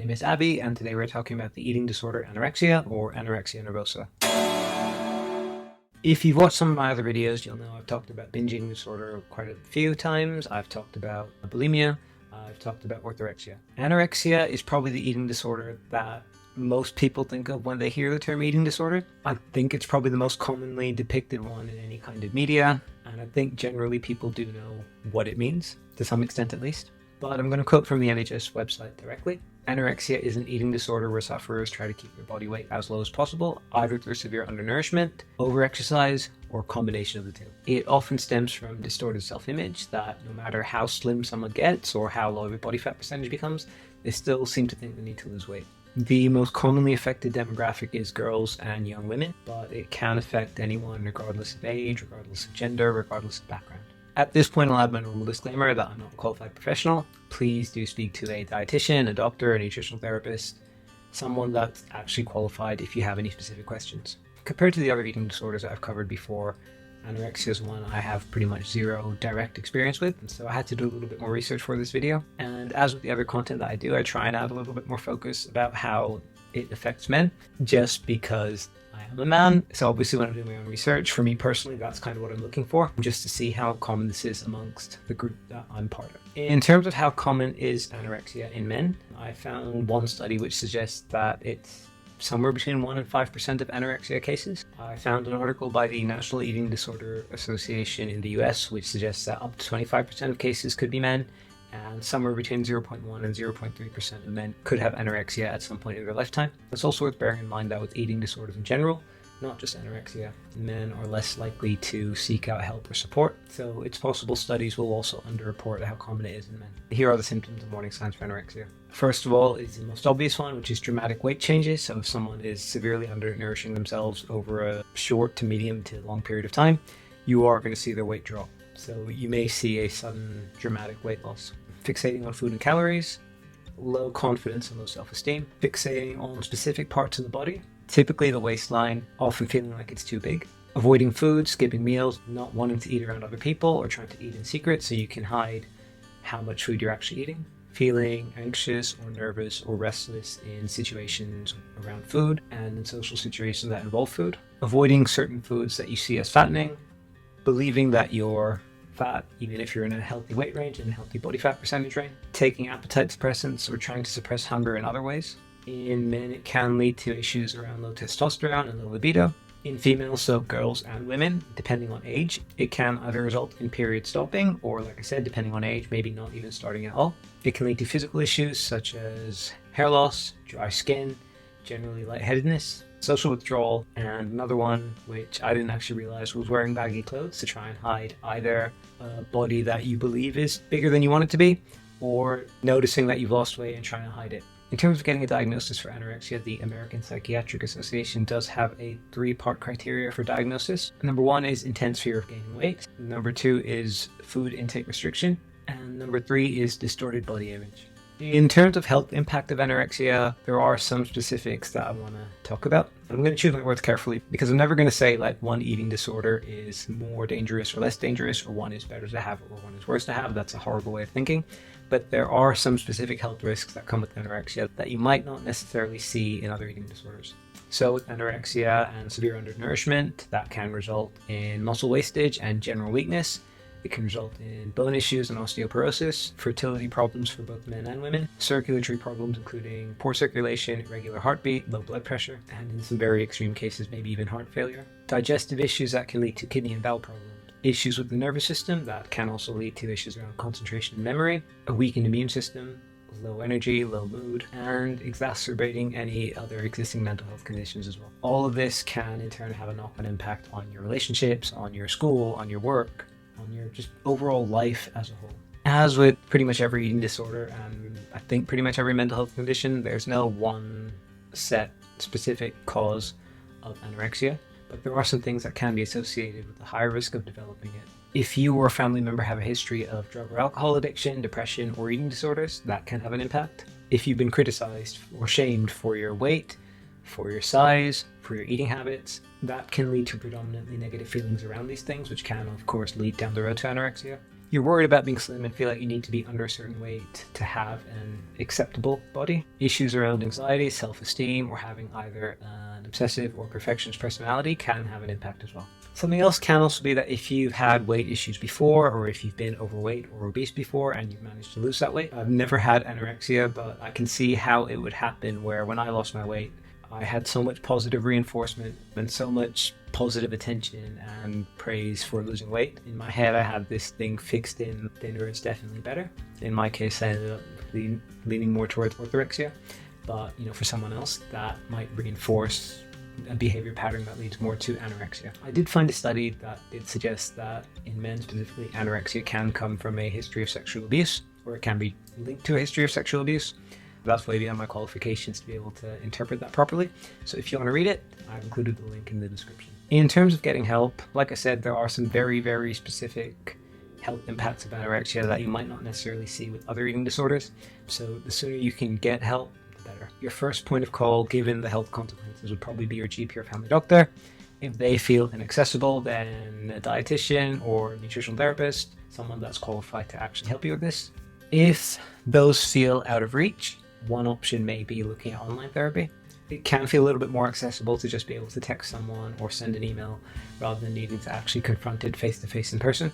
name is Abhi, and today we're talking about the eating disorder anorexia, or anorexia nervosa. If you've watched some of my other videos, you'll know I've talked about binge eating disorder quite a few times. I've talked about bulimia. I've talked about orthorexia. Anorexia is probably the eating disorder that most people think of when they hear the term eating disorder. I think it's probably the most commonly depicted one in any kind of media, and I think generally people do know what it means, to some extent at least. But I'm going to quote from the NHS website directly. Anorexia is an eating disorder where sufferers try to keep their body weight as low as possible, either through severe undernourishment, overexercise, or a combination of the two. It often stems from distorted self-image that no matter how slim someone gets or how low their body fat percentage becomes, they still seem to think they need to lose weight. The most commonly affected demographic is girls and young women, but it can affect anyone regardless of age, regardless of gender, regardless of background. At this point, I'll add my normal disclaimer that I'm not a qualified professional. Please do speak to a dietitian, a doctor, a nutritional therapist, someone that's actually qualified if you have any specific questions. Compared to the other eating disorders that I've covered before, anorexia is one I have pretty much zero direct experience with, and so I had to do a little bit more research for this video. And as with the other content that I do, I try and add a little bit more focus about how it affects men, just because I am a man. So obviously when I'm doing my own research, for me personally, that's kind of what I'm looking for, just to see how common this is amongst the group that I'm part of. In terms of how common is anorexia in men, I found one study which suggests that it's somewhere between 1% and 5% of anorexia cases. I found an article by the National Eating Disorder Association in the US which suggests that up to 25% of cases could be men, and somewhere between 0.1 and 0.3% of men could have anorexia at some point in their lifetime. It's also worth bearing in mind that with eating disorders in general, not just anorexia, men are less likely to seek out help or support, so it's possible studies will also underreport how common it is in men. Here are the symptoms and warning signs for anorexia. First of all is the most obvious one, which is dramatic weight changes. So if someone is severely undernourishing themselves over a short to medium to long period of time, you are going to see their weight drop. So you may see a sudden dramatic weight loss. Fixating on food and calories, low confidence and low self-esteem, fixating on specific parts of the body, typically the waistline, often feeling like it's too big, avoiding food, skipping meals, not wanting to eat around other people or trying to eat in secret so you can hide how much food you're actually eating, feeling anxious or nervous or restless in situations around food and in social situations that involve food, avoiding certain foods that you see as fattening, believing that you're fat even if you're in a healthy weight range and a healthy body fat percentage range, taking appetite suppressants or trying to suppress hunger in other ways. In men, it can lead to issues around low testosterone and low libido. In females, so girls and women, depending on age, it can either result in period stopping or, like I said, depending on age, maybe not even starting at all. It can lead to physical issues such as hair loss, dry skin, generally lightheadedness, social withdrawal, and another one which I didn't actually realize was wearing baggy clothes to try and hide either a body that you believe is bigger than you want it to be, or noticing that you've lost weight and trying to hide it. In terms of getting a diagnosis for anorexia, the American Psychiatric Association does have a 3-part criteria for diagnosis. Number 1 is intense fear of gaining weight. Number 2 is food intake restriction. And number 3 is distorted body image. In terms of health impact of anorexia, there are some specifics that I want to talk about. I'm going to choose my words carefully because I'm never going to say like one eating disorder is more dangerous or less dangerous, or one is better to have or one is worse to have. That's a horrible way of thinking. But there are some specific health risks that come with anorexia that you might not necessarily see in other eating disorders. So with anorexia and severe undernourishment, that can result in muscle wastage and general weakness. It can result in bone issues and osteoporosis, fertility problems for both men and women, circulatory problems including poor circulation, irregular heartbeat, low blood pressure, and in some very extreme cases, maybe even heart failure. Digestive issues that can lead to kidney and bowel problems. Issues with the nervous system that can also lead to issues around concentration and memory, a weakened immune system, low energy, low mood, and exacerbating any other existing mental health conditions as well. All of this can in turn have a knock-on impact on your relationships, on your school, on your work, on your just overall life as a whole. As with pretty much every eating disorder, and I think pretty much every mental health condition, there's no one set specific cause of anorexia. But there are some things that can be associated with the higher risk of developing it. If you or a family member have a history of drug or alcohol addiction, depression, or eating disorders, that can have an impact. If you've been criticized or shamed for your weight, for your size, for your eating habits, that can lead to predominantly negative feelings around these things, which can, of course, lead down the road to anorexia. You're worried about being slim and feel like you need to be under a certain weight to have an acceptable body. Issues around anxiety, self-esteem, or having either an obsessive or perfectionist personality can have an impact as well. Something else can also be that if you've had weight issues before, or if you've been overweight or obese before and you've managed to lose that weight. I've never had anorexia, but I can see how it would happen where when I lost my weight, I had so much positive reinforcement and so much positive attention and praise for losing weight. In my head, I had this thing fixed in: thinner is definitely better. In my case, I ended up leaning more towards orthorexia, but for someone else, that might reinforce a behavior pattern that leads more to anorexia. I did find a study that did suggest that in men specifically, anorexia can come from a history of sexual abuse, or it can be linked to a history of sexual abuse. That's way beyond my qualifications to be able to interpret that properly. So if you want to read it, I've included the link in the description. In terms of getting help, like I said, there are some very, very specific health impacts of anorexia that you might not necessarily see with other eating disorders. So the sooner you can get help, the better. Your first point of call, given the health consequences, would probably be your GP or family doctor. If they feel inaccessible, then a dietitian or nutritional therapist, someone that's qualified to actually help you with this. If those feel out of reach, one option may be looking at online therapy. It can feel a little bit more accessible to just be able to text someone or send an email rather than needing to actually confront it face-to-face in person.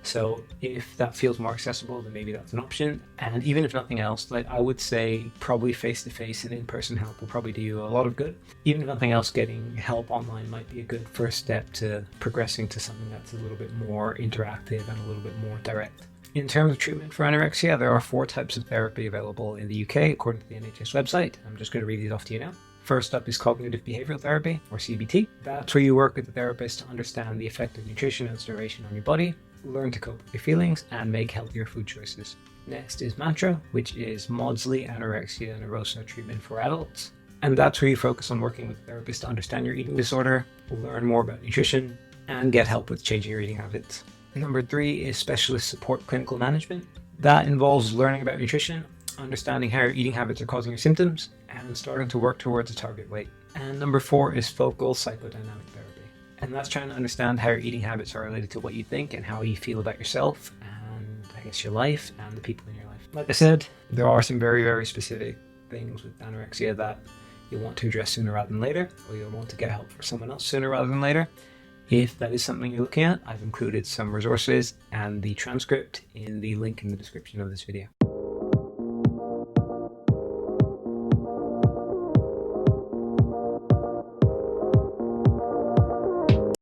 So if that feels more accessible, then maybe that's an option. And even if nothing else, I would say probably face-to-face and in-person help will probably do you a lot of good. Even if nothing else, getting help online might be a good first step to progressing to something that's a little bit more interactive and a little bit more direct. In terms of treatment for anorexia, there are 4 types of therapy available in the UK, according to the NHS website. I'm just going to read these off to you now. First up is cognitive behavioral therapy, or CBT. That's where you work with the therapist to understand the effect of nutrition and starvation on your body, learn to cope with your feelings, and make healthier food choices. Next is Mantra, which is Maudsley Anorexia Nervosa treatment for adults. And that's where you focus on working with the therapist to understand your eating disorder, learn more about nutrition, and get help with changing your eating habits. Number 3 is specialist support clinical management. That involves learning about nutrition, understanding how your eating habits are causing your symptoms, and starting to work towards a target weight. And number 4 is focal psychodynamic therapy. And that's trying to understand how your eating habits are related to what you think and how you feel about yourself and your life and the people in your life. Like I said, there are some very, very specific things with anorexia that you'll want to address sooner rather than later, or you'll want to get help for someone else sooner rather than later. If that is something you're looking at, I've included some resources and the transcript in the link in the description of this video.